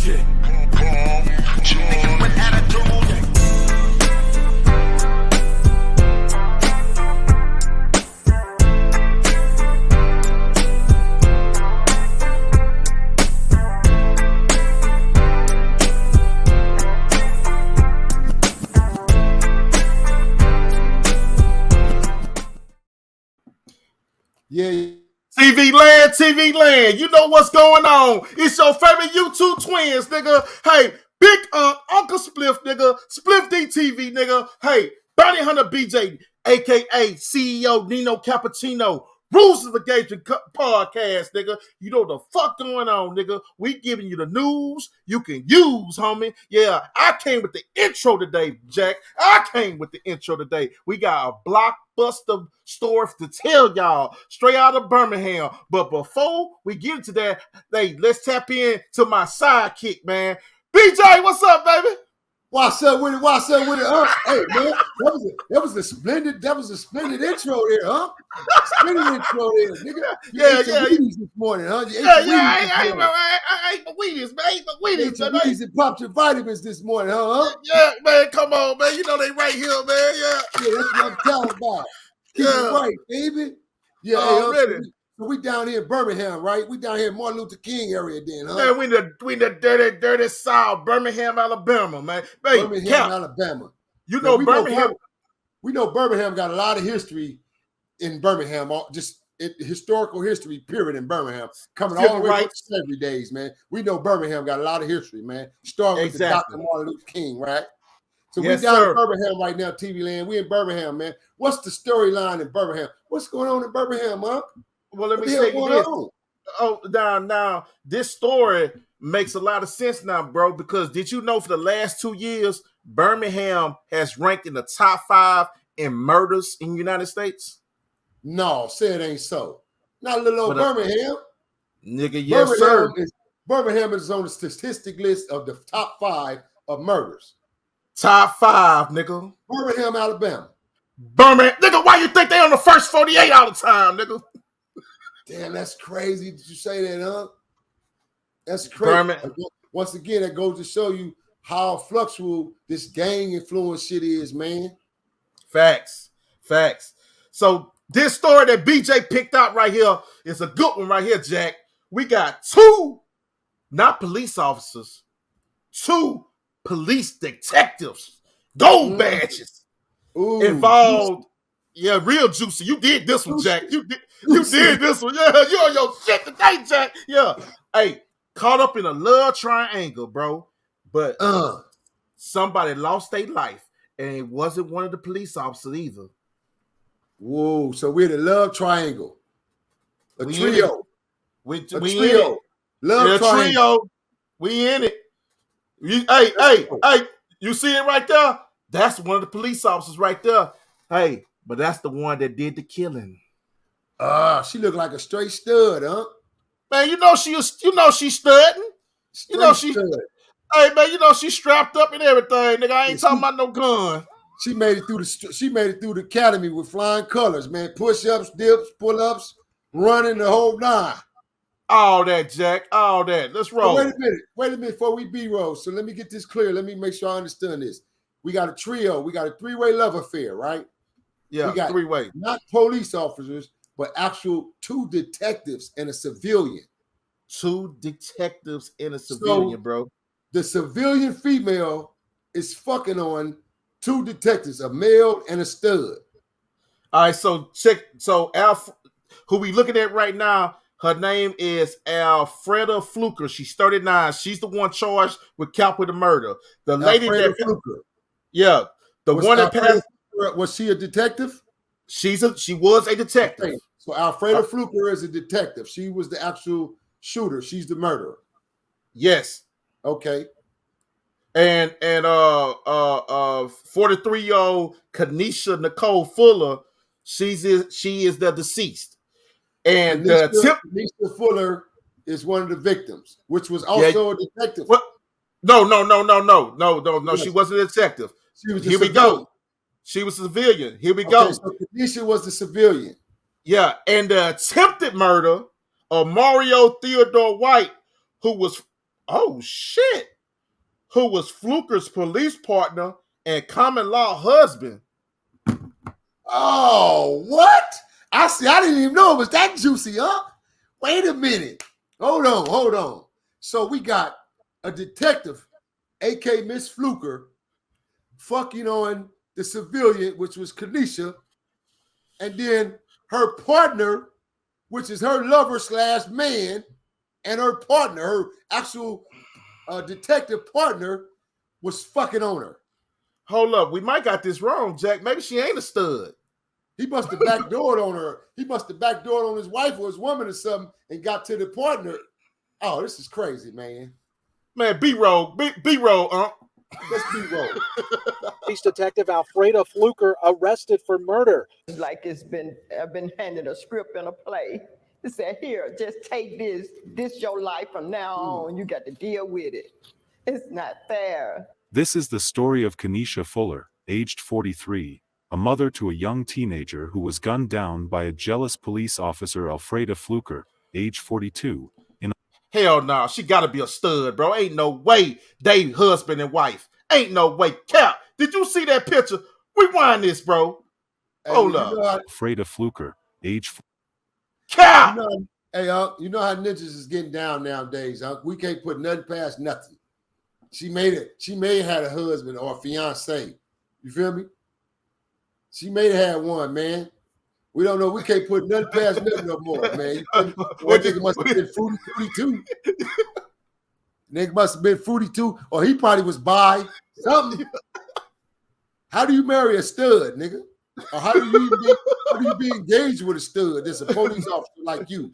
Yeah. Two niggas with attitude. Yeah. TV land, you know what's going on. It's your favorite YouTube twins, nigga. Hey, Big Uncle Spliff, nigga. Spliff DTV, nigga. Hey, Bounty Hunter BJ, a.k.a. CEO Nino Cappucino. Rules of Engagement podcast, nigga. You know the fuck going on, nigga. We giving you the news you can use, homie. Yeah, I came with the intro today, Jack. I came with the intro today. We got a blockbuster story to tell y'all straight out of Birmingham. But before we get into that, hey, let's tap in to my sidekick, man. BJ, what's up, baby? What's up with it? What's up with it? Hey man, that was a splendid intro there, huh? Splendid intro there, nigga. Yeah. This morning, huh? I ate my Wheaties, man. I ate my Wheaties, man. Wheaties and popped your vitamins this morning, huh? Yeah, man. Come on, man. You know they right here, man. Yeah, that's what I'm talking about. Keep it right, baby. Yeah, already. So we down here in Birmingham, right? We down here in Martin Luther King area then, huh? Man, we in the dirty South, Birmingham, Alabama, man. Hey, Birmingham, Alabama. You know Birmingham. We know Birmingham got a lot of history in Birmingham, just historical history, period, in Birmingham. Coming all the way from the slavery days, man. We know Birmingham got a lot of history, man. Starting with the Dr. Martin Luther King, right? So we down in Birmingham right now, TV land. We in Birmingham, man. What's the storyline in Birmingham? What's going on in Birmingham, huh? Well, let me say this. Oh, now, this story makes a lot of sense now, bro, because did you know for the last 2 years, Birmingham has ranked in the top 5 in murders in the United States? No, say it ain't so. Not little old Birmingham. Nigga, yes, sir. Birmingham is on the statistic list of the top 5 of murders. Top 5, nigga. Birmingham, Alabama. Nigga, why you think they on the first 48 all the time, nigga? Damn, that's crazy. Did you say that, huh? That's crazy. Once again, that goes to show you how fluctual this gang influence shit is, man. Facts. So this story that BJ picked out right here is a good one right here, Jack. We got 2, not police officers, 2 police detectives, gold badges involved. Yeah, real juicy. You did this one, Jack. You did this one. Yeah, you on your shit today, Jack. Yeah. Hey, caught up in a love triangle, bro. But somebody lost their life, and it wasn't one of the police officers either. Whoa, so we're the love triangle. A trio. We in it. Love triangle. We in it. Hey, you see it right there? That's one of the police officers right there. Hey, but that's the one that did the killing. She looked like a straight stud, huh? Man, she's studding. Hey, man, she's strapped up and everything. Nigga, I ain't talking about no gun. She made it through the academy with flying colors, man. Push-ups, dips, pull-ups, running the whole 9. All that, Jack. All that. Let's roll. Wait a minute before we B-roll. So let me get this clear. Let me make sure I understand this. We got a trio. We got a 3-way love affair, right? Yeah, we got 3-way. Not police officers, but actual 2 detectives and a civilian. 2 detectives and a civilian, bro. The civilian female is fucking on 2 detectives, a male and a stud. All right, so check. So who we looking at right now, her name is Alfreda Fluker. She's 39. She's the one charged with capital murder. The lady that Fluker. Yeah. The one that passed. Was she a detective? She was a detective. Okay. So Alfreda Fluker is a detective. She was the actual shooter. She's the murderer. Yes. Okay. And 43-year-old Kanisha Nicole Fuller, she is the deceased. And Kanisha Fuller is one of the victims, which was also a detective. What? No. She wasn't a detective. Here we go. She was a civilian. Here we go. So Kanisha was the civilian. Yeah, and the attempted murder of Mario Theodore White, who was Oh shit! Who was Fluker's police partner and common law husband? Oh, what? I see. I didn't even know it was that juicy, huh? Wait a minute. Hold on. So we got a detective, aka Miss Fluker, fucking on the civilian, which was Kanisha, and then her partner, which is her lover / man, and her partner, her actual detective partner, was fucking on her. Hold up, we might got this wrong, Jack. Maybe she ain't a stud. He must have backdoored on her. He must have backdoored on his wife or his woman or something and got to the partner. Oh, this is crazy, man. Man, B-roll, B-roll, Let's B-roll. Police Detective Alfreda Fluker arrested for murder. Like I've been handed a script in a play. It said, here, just take this. This your life from now on. You got to deal with it. It's not fair. This is the story of Kanisha Fuller, aged 43, a mother to a young teenager who was gunned down by a jealous police officer, Alfreda Fluker, age 42. Hell nah, she gotta be a stud, bro. Ain't no way they husband and wife. Ain't no way. Cap, did you see that picture? Rewind this, bro. Hold up. Alfreda Fluker, age Cap! Hey, you know how ninjas is getting down nowadays, we can't put nothing past nothing. She may have had a husband or a fiance. You feel me? She may have had one, man. We don't know. We can't put nothing past nothing no more, man. That nigga must have been 42. Nigga must have been 42, or he probably was by something. How do you marry a stud, nigga? Or how do you be engaged with a stud that's a police officer like you?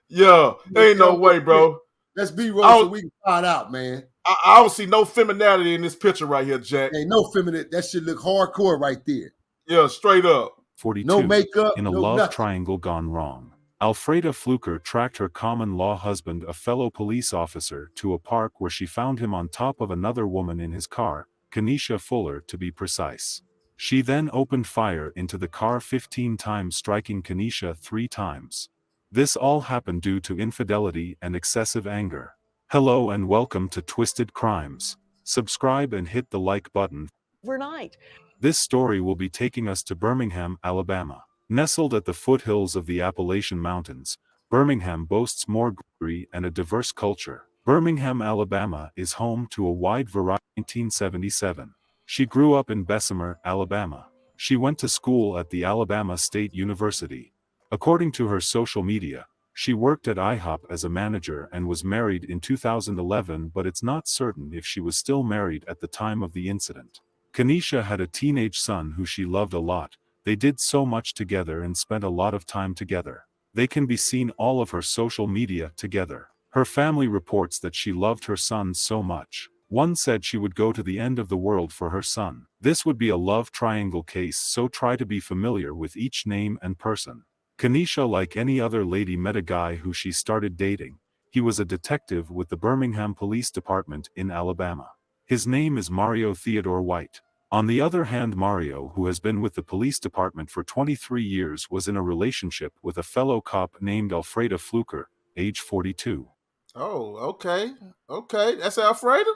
Yeah, ain't no way, bro. Let's be real so we can find out, man. I don't see no femininity in this picture right here, Jack. Ain't no feminine. That shit look hardcore right there. Yeah, straight up. 42, no makeup, in a no love nothing. triangle gone wrong. Alfreda Fluker tracked her common law husband, a fellow police officer, to a park where she found him on top of another woman in his car, Kanisha Fuller to be precise. She then opened fire into the car 15 times, striking Kanisha 3 times. This all happened due to infidelity and excessive anger. Hello and welcome to Twisted Crimes. Subscribe and hit the like button. Overnight. This story will be taking us to Birmingham, Alabama. Nestled at the foothills of the Appalachian Mountains, Birmingham boasts more greenery and a diverse culture. Birmingham, Alabama is home to a wide variety. 1977. She grew up in Bessemer, Alabama. She went to school at the Alabama State University. According to her social media, she worked at IHOP as a manager and was married in 2011, but it's not certain if she was still married at the time of the incident. Kanisha had a teenage son who she loved a lot. They did so much together and spent a lot of time together. They can be seen all of her social media together. Her family reports that she loved her son so much. One said she would go to the end of the world for her son. This would be a love triangle case, so try to be familiar with each name and person. Kanisha, like any other lady, met a guy who she started dating. He was a detective with the Birmingham Police Department in Alabama. His name is Mario Theodore White. On the other hand, Mario, who has been with the police department for 23 years, was in a relationship with a fellow cop named Alfreda Fluker, age 42. Oh, okay. Okay, that's Alfreda?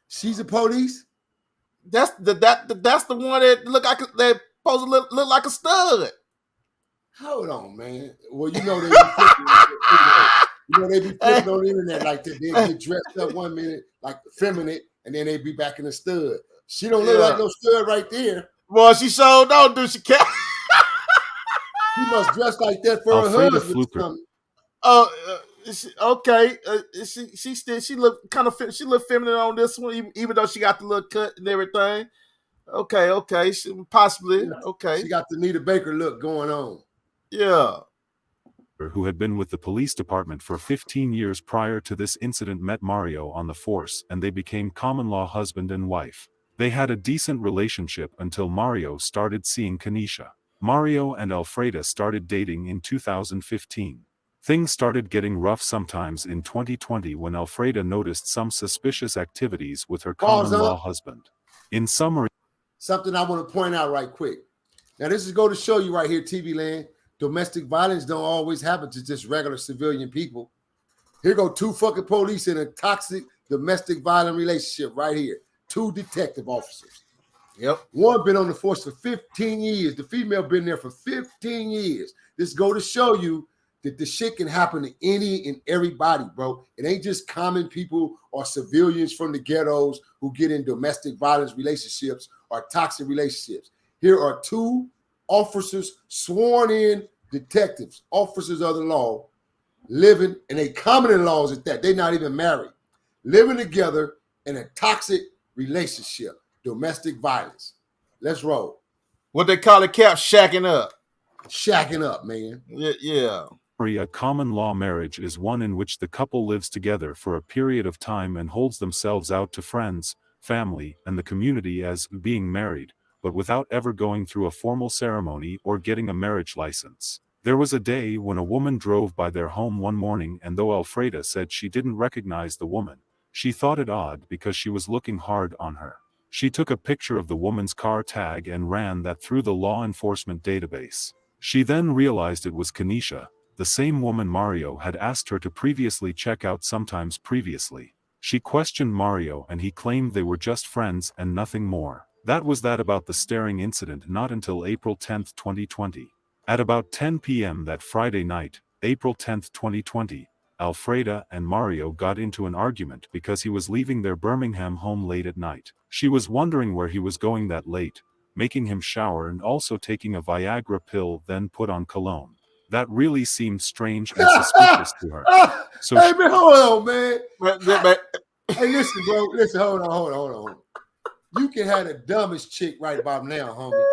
She's a police? That's the one that look like that supposed to look like a stud. Hold on, man. Well, you know they be flipping on the internet like that. They get dressed up one minute like feminine, and then they be back in the stud. She don't look like no stud right there. Well, she sure don't do. She can't. She must dress like that for Alfreda her husband. Fluker. Okay. She look kind of she look feminine on this one, even though she got the little cut and everything. Okay. Possibly. Okay. She got the Nita Baker look going on. Yeah. Who had been with the police department for 15 years prior to this incident, met Mario on the force, and they became common-law husband and wife. They had a decent relationship until Mario started seeing Kanisha. Mario and Alfreda started dating in 2015. Things started getting rough sometimes in 2020 when Alfreda noticed some suspicious activities with her common-law husband. In summary, something I want to point out right quick. Now, this is going to show you right here, TV land. Domestic violence don't always happen to just regular civilian people. Here go two fucking police in a toxic domestic violent relationship right here. Two detective officers. Yep. One been on the force for 15 years. The female been there for 15 years. This go to show you that the shit can happen to any and everybody, bro. It ain't just common people or civilians from the ghettos who get in domestic violence relationships or toxic relationships. Here are two officers, sworn in detectives, officers of the law, living, and they common laws at that. They're not even married, living together in a toxic relationship, domestic violence. Let's roll. What they call it, Cap, shacking up. Shacking up, man. Yeah. A common law marriage is one in which the couple lives together for a period of time and holds themselves out to friends, family, and the community as being married, but without ever going through a formal ceremony or getting a marriage license. There was a day when a woman drove by their home one morning, and though Alfreda said she didn't recognize the woman, she thought it odd because she was looking hard on her. She took a picture of the woman's car tag and ran that through the law enforcement database. She then realized it was Kenesha, the same woman Mario had asked her to previously check out sometimes previously. She questioned Mario and he claimed they were just friends and nothing more. That was that about the staring incident. Not until April 10, 2020. At about 10 p.m. that Friday night, April 10, 2020, Alfreda and Mario got into an argument because he was leaving their Birmingham home late at night. She was wondering where he was going that late, making him shower and also taking a Viagra pill, then put on cologne. That really seemed strange and suspicious to her. So hey, man, hold on, man. But Hey, listen, bro. Listen, hold on. You can have the dumbest chick right about now, homie.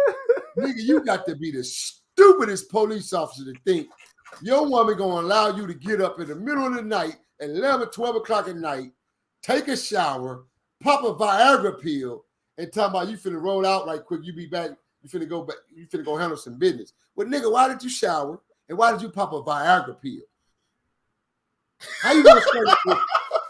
Nigga, you got to be the stupidest police officer to think your woman gonna allow you to get up in the middle of the night at 11, 12 o'clock at night, take a shower, pop a Viagra pill, and talk about you finna roll out right quick. You be back. You finna go back. You finna go handle some business. Well, nigga, why did you shower? And why did you pop a Viagra pill? How you gonna explain that?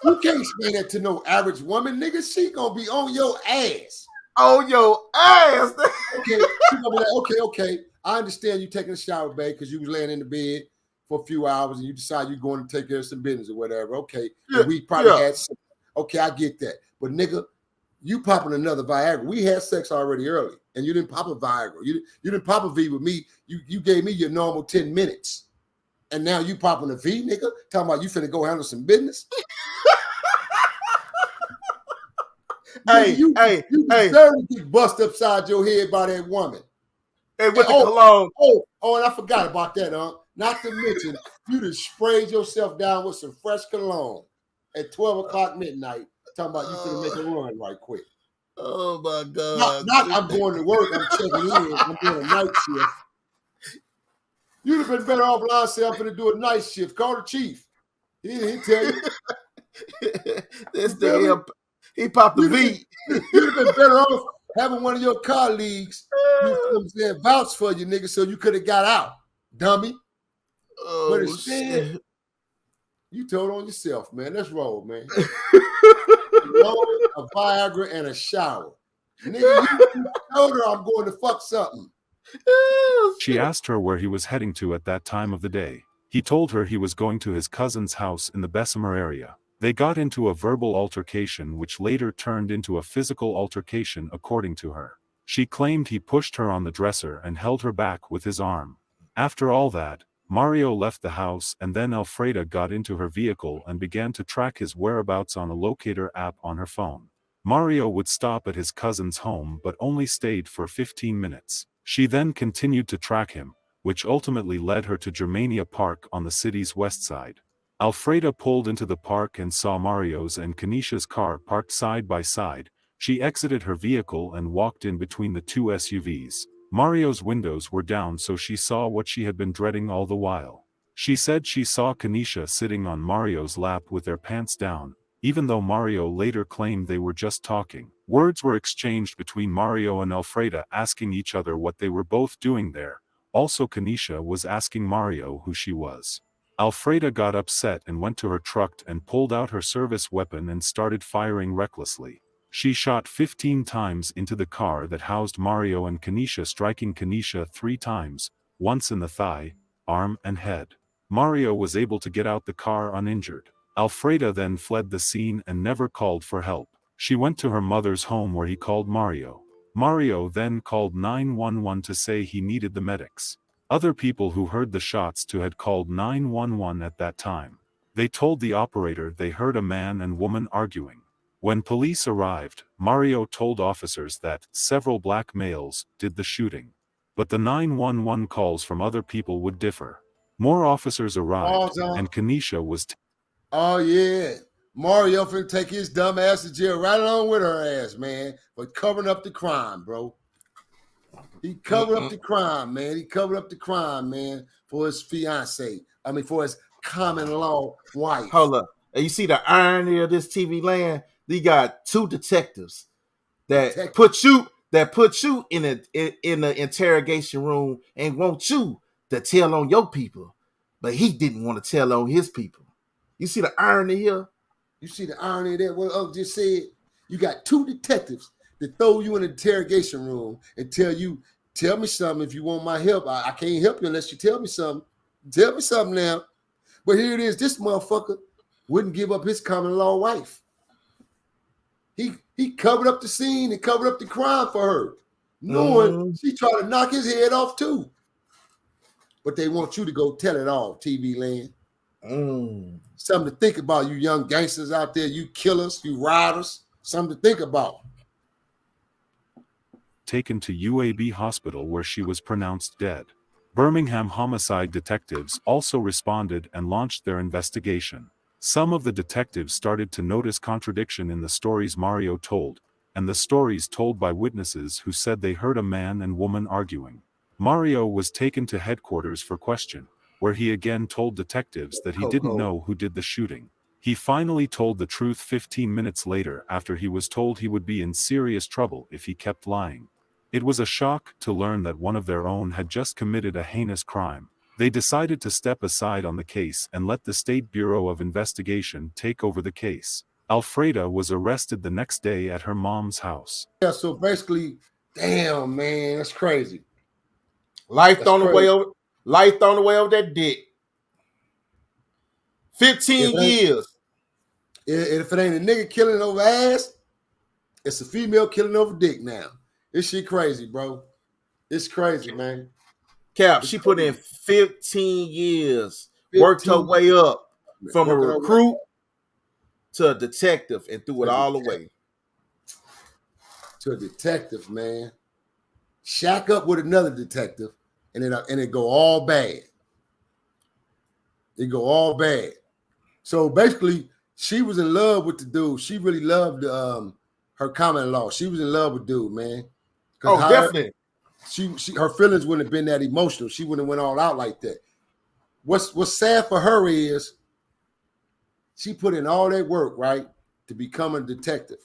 You can't explain that to no average woman, nigga. She gonna be on your ass. on your ass. Okay, she gonna be like, okay. I understand you taking a shower, babe, because you was laying in the bed for a few hours and you decide you're going to take care of some business or whatever. Okay, and we probably had sex. Okay, I get that. But nigga, you popping another Viagra. We had sex already early, and you didn't pop a Viagra. You didn't pop a V with me. You gave me your normal 10 minutes. And now you popping a V, nigga? Talking about you finna go handle some business? Hey, you deserve to get bust upside your head by that woman. Hey, with the cologne. And I forgot about that, Not to mention, you just sprayed yourself down with some fresh cologne at 12 o'clock midnight, talking about you finna make a run right quick. Oh, my God. Not I'm going to work, I'm checking in, I'm doing a night shift. You'd have been better off lying, say I'm going to do a night shift. Call the chief. He'll tell you. This thing, he popped the V. You'd have been better off having one of your colleagues vouch for you, nigga, so you could have got out, dummy. Oh, but instead, you told on yourself, man. Let's roll, man. A Viagra and a shower. Nigga, you told her I'm going to fuck something. She asked her where he was heading to at that time of the day. He told her he was going to his cousin's house in the Bessemer area. They got into a verbal altercation which later turned into a physical altercation according to her. She claimed he pushed her on the dresser and held her back with his arm. After all that, Mario left the house and then Alfreda got into her vehicle and began to track his whereabouts on a locator app on her phone. Mario would stop at his cousin's home but only stayed for 15 minutes. She then continued to track him, which ultimately led her to Germania Park on the city's west side. Alfreda pulled into the park and saw Mario's and Kenesha's car parked side by side. She exited her vehicle and walked in between the two SUVs. Mario's windows were down so she saw what she had been dreading all the while. She said she saw Kenesha sitting on Mario's lap with their pants down, even though Mario later claimed they were just talking. Words were exchanged between Mario and Alfreda asking each other what they were both doing there. Also Kenesha was asking Mario who she was. Alfreda got upset and went to her truck and pulled out her service weapon and started firing recklessly. She shot 15 times into the car that housed Mario and Kenesha, striking Kenesha 3 times, once in the thigh, arm and head. Mario was able to get out the car uninjured. Alfreda then fled the scene and never called for help. She went to her mother's home where he called Mario. Mario then called 911 to say he needed the medics. Other people who heard the shots too had called 911 at that time. They told the operator they heard a man and woman arguing. When police arrived, Mario told officers that several black males did the shooting. But the 911 calls from other people would differ. More officers arrived, and Kanisha was oh yeah. Mario finna take his dumb ass to jail right along with her ass, man, for covering up the crime, bro. He covered up the crime, man. He covered up the crime, man, for his fiance. I mean, for his common law wife. Hold up. And you see the irony of this TV land? You got two detectives that put you in the interrogation room and want you to tell on your people, but he didn't want to tell on his people. You see the irony here? You see the irony of that? What Unc just said? You got two detectives that throw you in the interrogation room and tell you, tell me something if you want my help. I can't help you unless you tell me something. Tell me something now. But here it is. This motherfucker wouldn't give up his common law wife. He covered up the scene and covered up the crime for her, knowing she tried to knock his head off too. But they want you to go tell it all, TV land. Something to think about, you young gangsters out there, you killers, you riders. Something to think about. Taken to UAB hospital where she was pronounced dead. Birmingham homicide detectives also responded and launched their investigation. Some of the detectives started to notice contradiction in the stories Mario told, and the stories told by witnesses who said they heard a man and woman arguing. Mario was taken to headquarters for question, where he again told detectives that he didn't know who did the shooting. He finally told the truth 15 minutes later after he was told he would be in serious trouble if he kept lying. It was a shock to learn that one of their own had just committed a heinous crime. They decided to step aside on the case and let the State Bureau of Investigation take over the case. Alfreda was arrested the next day at her mom's house. Yeah, so basically, damn, man, that's crazy. Life thrown away over that dick. 15 years. If it ain't a nigga killing over ass, it's a female killing over dick now. This shit crazy, bro. It's crazy, man. Cap, she put in 15 years, worked her way up from a recruit to a detective and threw it all away. To a detective, man. Shack up with another detective, and it go all bad. It go all bad. So basically, she was in love with the dude. She really loved her common law. She was in love with dude, man. Oh, definitely. Her feelings wouldn't have been that emotional. She wouldn't have went all out like that. What's sad for her is she put in all that work, right, to become a detective.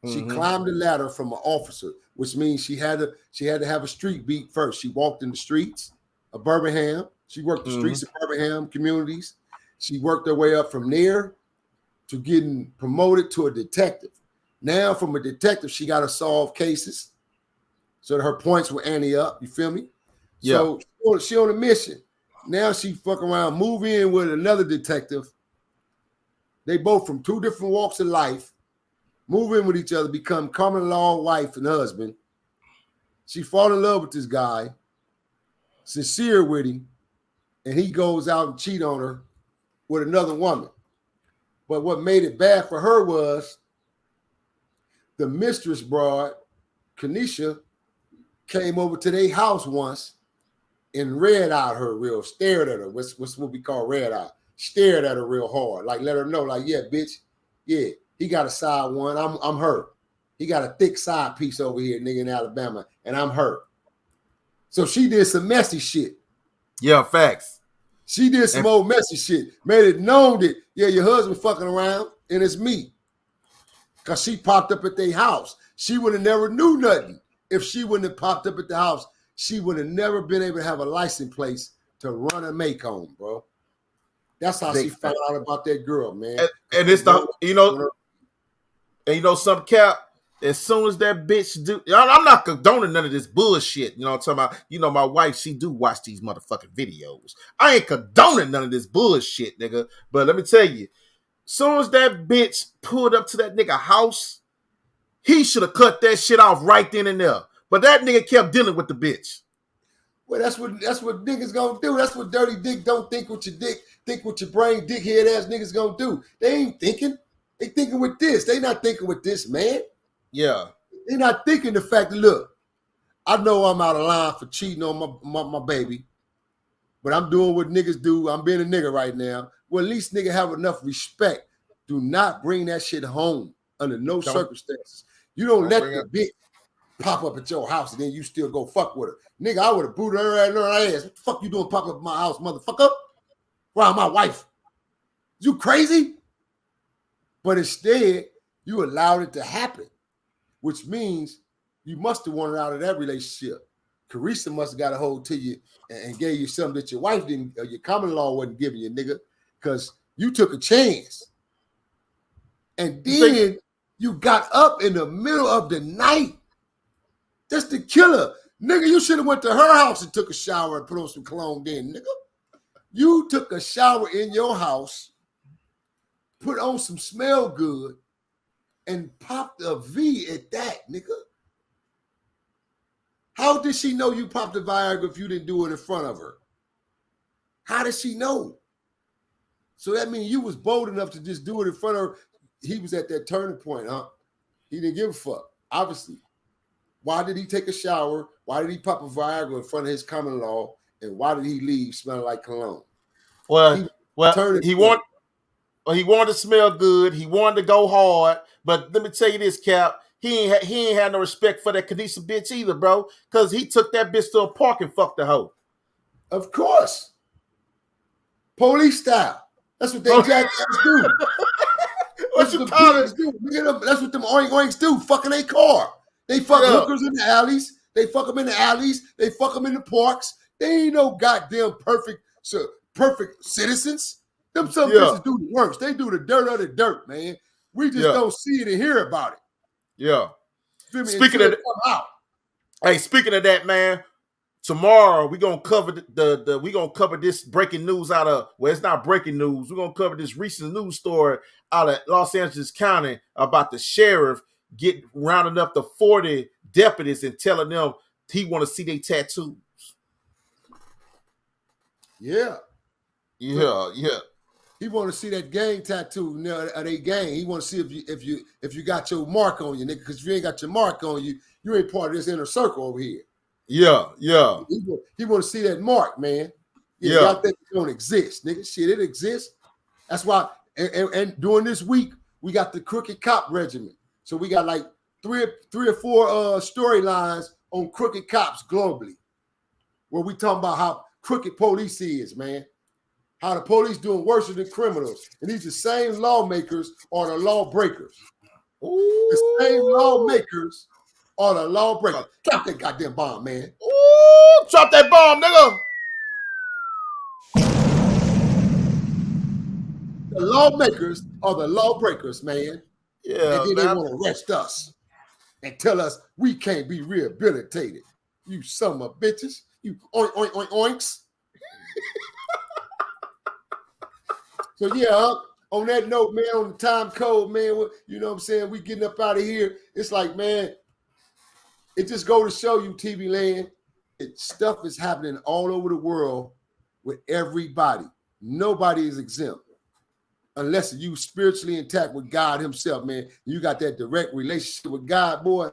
She climbed the ladder from an officer, which means she had to have a street beat first. She walked in the streets of Birmingham. She worked the streets of Birmingham communities. She worked her way up from there to getting promoted to a detective. Now, from a detective, she got to solve cases so that her points will ante up. You feel me? Yeah. So she on a mission. Now she fuck around, move in with another detective. They both from two different walks of life. Move in with each other, become common law wife and husband. She fall in love with this guy, sincere with him, and he goes out and cheat on her with another woman. But what made it bad for her was the mistress broad, Kanisha, came over to their house once and read out her real, stared at her. What's what we call red eye? Stared at her real hard, like let her know, like, yeah, bitch, yeah, he got a side one. I'm her. He got a thick side piece over here, nigga, in Alabama, and I'm her. So she did some messy shit. Yeah, facts. She did some old messy shit. Made it known that, yeah, your husband fucking around, and it's me. Because she popped up at their house. She would have never knew nothing. If she wouldn't have popped up at the house, she would have never been able to have a license plate to run a make home, bro. That's how she found out about that girl, man. And it's the, some Cap, as soon as that bitch do, I'm not condoning none of this bullshit. You know what I'm talking about? My wife, she do watch these motherfucking videos. I ain't condoning none of this bullshit, nigga. But let me tell you, Soon as that bitch pulled up to that nigga house, he should have cut that shit off right then and there. But that nigga kept dealing with the bitch. Well, that's what niggas gonna do. That's what dirty dick don't think with your dick, think with your brain, dickhead ass niggas gonna do. They ain't thinking. They thinking with this. They not thinking with this, man. Yeah. They not thinking the fact that, look, I know I'm out of line for cheating on my baby, but I'm doing what niggas do. I'm being a nigga right now. Well, at least nigga have enough respect. Do not bring that shit home under no circumstances. You don't let the bitch pop up at your house and then you still go fuck with her. Nigga, I would have booted her ass. What the fuck you doing pop up at my house, motherfucker? Around my wife. You crazy? But instead, you allowed it to happen, which means you must have wanted out of that relationship. Carissa must have got a hold to you and gave you something that your wife didn't, or your common law wasn't giving you, nigga, because you took a chance. And then you got up in the middle of the night just to kill her. Nigga, you should have went to her house and took a shower and put on some cologne then, nigga. You took a shower in your house, put on some smell good, and popped a V at that, nigga. How did she know you popped the Viagra if you didn't do it in front of her? How did she know? So that means you was bold enough to just do it in front of her. He was at that turning point, huh? He didn't give a fuck, obviously. Why did he take a shower? Why did he pop a Viagra in front of his common law? And why did he leave smelling like cologne? Well, he wanted to smell good. He wanted to go hard. But let me tell you this, Cap. He ain't had no respect for that Kanisha bitch either, bro. Because he took that bitch to a park and fucked the hoe. Of course. Police style. That's what they jackass do. What you call it? That's what them oink-oinks do. Fucking a car. They fuck hookers in the alleys. They fuck them in the alleys. They fuck them in the parks. They ain't no goddamn perfect citizens. Them some bitches do the worst. They do the dirt of the dirt, man. We just don't see it and hear about it. Yeah. Speaking of that, man, tomorrow we're gonna cover we're gonna cover this breaking news out of, well, it's not breaking news. We're gonna cover this recent news story out of Los Angeles County about the sheriff rounding up the 40 deputies and telling them he want to see their tattoos. Yeah. Yeah. He want to see that gang tattoo of they gang. He want to see if you got your mark on you, nigga. Because if you ain't got your mark on you, you ain't part of this inner circle over here. Yeah. He want to see that mark, man. Y'all think it don't exist, nigga. Shit, it exists. That's why. And during this week, we got the Crooked Cop Regiment. So we got like three or four storylines on crooked cops globally, where we talking about how crooked police is, man. How the police doing worse than criminals. And these the same lawmakers are the lawbreakers. Ooh. The same lawmakers are the lawbreakers. Drop that goddamn bomb, man. Ooh, drop that bomb, nigga. The lawmakers are the lawbreakers, man. Yeah, and then they want to arrest us and tell us we can't be rehabilitated. You son of bitches. You oinks. So yeah, on that note, man, on the time code, man, you know what I'm saying? We getting up out of here. It's like, man, it just go to show you, TV land, stuff is happening all over the world with everybody. Nobody is exempt. Unless you spiritually intact with God himself, man. You got that direct relationship with God, boy.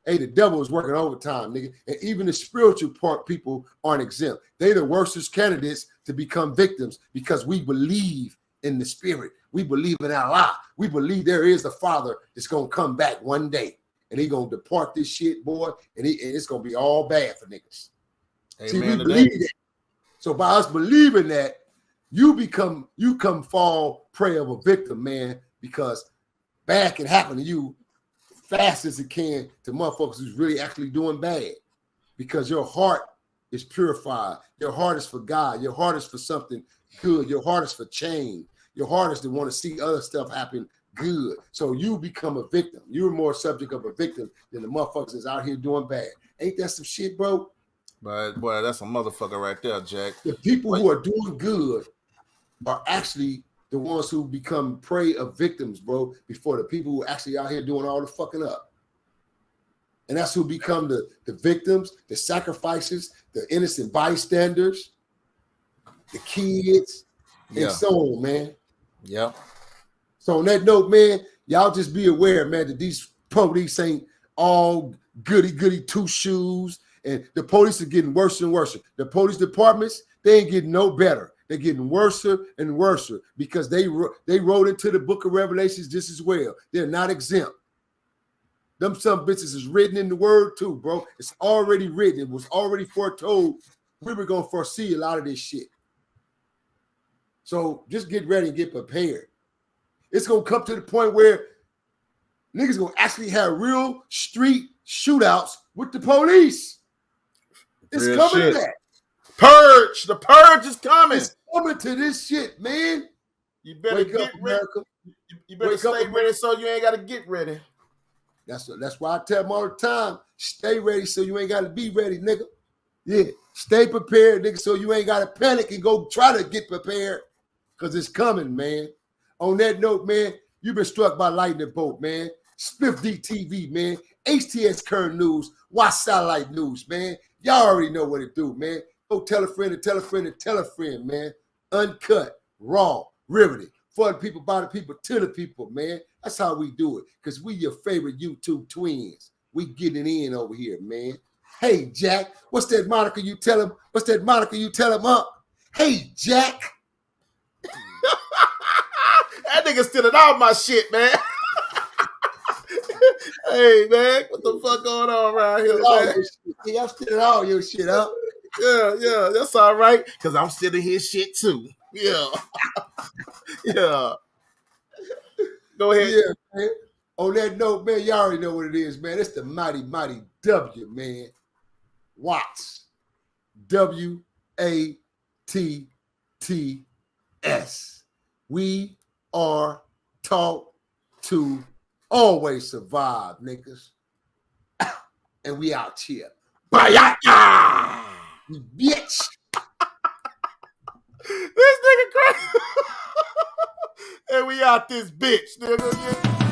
Hey, the devil is working overtime, nigga. And even the spiritual part people aren't exempt. They the worstest candidates to become victims because we believe in the spirit. We believe in Allah. We believe there is a Father that's going to come back one day. And he going to depart this shit, boy. And it's going to be all bad for niggas. See, we believe that. So by us believing that, you come fall prey of a victim, man, because bad can happen to you fast as it can to motherfuckers who's really actually doing bad, because your heart is purified. Your heart is for God. Your heart is for something good. Your heart is for change. Your heart is to want to see other stuff happen good. So you become a victim. You're more subject of a victim than the motherfuckers that's out here doing bad. Ain't that some shit, bro? But boy, that's a motherfucker right there, Jack. The people who are doing good are actually the ones who become prey of victims, bro, before the people who actually out here doing all the fucking up. And that's who become the victims, the sacrifices, the innocent bystanders, the kids, and so on, man. Yep. So on that note, man, y'all just be aware, man, that these police ain't all goody two shoes, and the police are getting worse and worse. The police departments, they ain't getting no better. They're getting worse and worse because they wrote into the book of Revelations just as well. They're not exempt. Them some bitches is written in the word too, bro. It's already written. It was already foretold. We were going to foresee a lot of this shit. So just get ready and get prepared. It's going to come to the point where niggas going to actually have real street shootouts with the police. It's Real coming shit. to that. Purge. The purge is coming. It's coming to this shit, man. You better Wake get up, ready. America. You better Wake up, stay ready so you ain't got to get ready. That's why I tell them all the time, stay ready so you ain't got to be ready, nigga. Yeah, stay prepared, nigga, so you ain't got to panic and go try to get prepared because it's coming, man. On that note, man, you've been struck by lightning bolt, man. Spiff DTV, man. HTS Current News. Watch Satellite News, man. Y'all already know what it do, man. Go tell a friend and tell a friend and tell a friend, man. Uncut, raw, riveted. For the people, by the people, to the people, man. That's how we do it. Because we your favorite YouTube twins. We getting in over here, man. Hey, Jack, what's that moniker you tell him? What's that moniker you tell him up? Hey, Jack. That nigga stealing all my shit, man. Hey, man, what the fuck going on around here, man? Yeah, I'm stealing all your shit up. Yeah, that's all right. Because I'm stealing his shit, too. Yeah. Yeah. Go ahead. Yeah, man. On that note, man, y'all already know what it is, man. It's the mighty, mighty W, man. Watts. WATTS. We are taught to always survive, niggas. And we out here. Bayaka! You bitch. This nigga crazy. And we out this bitch, nigga.